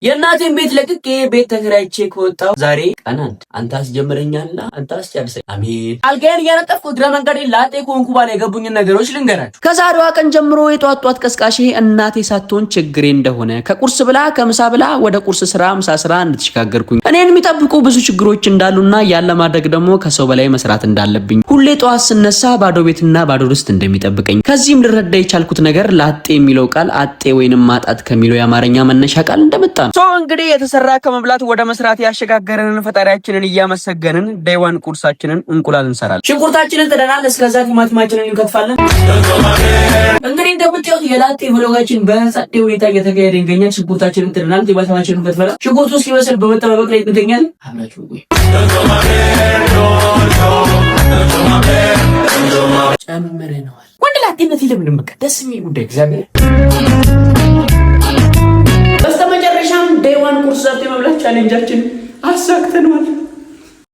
የእናቴን ቤት ለቅቄ ቤት ተከራይቼ ከወጣሁ ዛሬ ቀን አንተ አስጀምረኛልና አንተ አስጨርሰኝ። አሜን። አልጋዬን እያነጠፍኩ እግረ መንገዴን ላጤ ከሆንኩ በኋላ የገቡኝን ነገሮች ልንገራችሁ። ከዛሬዋ ቀን ጀምሮ የጧት ቀስቃሼ እናቴ ሳትሆን ችግሬ እንደሆነ ከቁርስ ብላ ከምሳ ብላ ወደ ቁርስ ስራ ምሳ ስራ እንድትሽጋገርኩኝ እኔን የሚጠብቁ ብዙ ችግሮች እንዳሉና ያን ለማድረግ ደግሞ ከሰው በላይ መስራት እንዳለብኝ ሁሌ ጧት ስነሳ ባዶ ቤትና ባዶ ድስት እንደሚጠብቀኝ ከዚህም ልረዳ የቻልኩት ነገር ላጤ የሚለው ቃል አጤ ወይንም ማጣት ከሚለው የአማርኛ መነሻ ቃል እንደመጣ ነው። እንግዲህ የተሰራ ከመብላት ወደ መስራት ያሸጋገረንን ፈጣሪያችንን እያመሰገንን ዳይዋን ቁርሳችንን እንቁላል እንሰራለን። ሽንኩርታችንን ጥደናል። እስከዛ ቲማቲማችንን እንከትፋለን። እንግዲህ እንደምታዩት የላጤ ብሎጋችን በጸዴ ሁኔታ እየተካሄደ ይገኛል። ሽንኩርታችንን ጥደናል። ቲማቲማችንን እንከትፋለን። ሽንኩርቱ ሲበስል በመጠባበቅ ላይ እንገኛለን። አብራችሁ ቆዩ። ጨምረነዋል። ወንድ ላጤነት ይለምንም በቃ ደስ የሚል ጉዳይ እግዚአብሔር በስተመጨረሻም ዳይዋን ቁርስ ሰርቶ የመብላት ቻሌንጃችን አሳክተናል።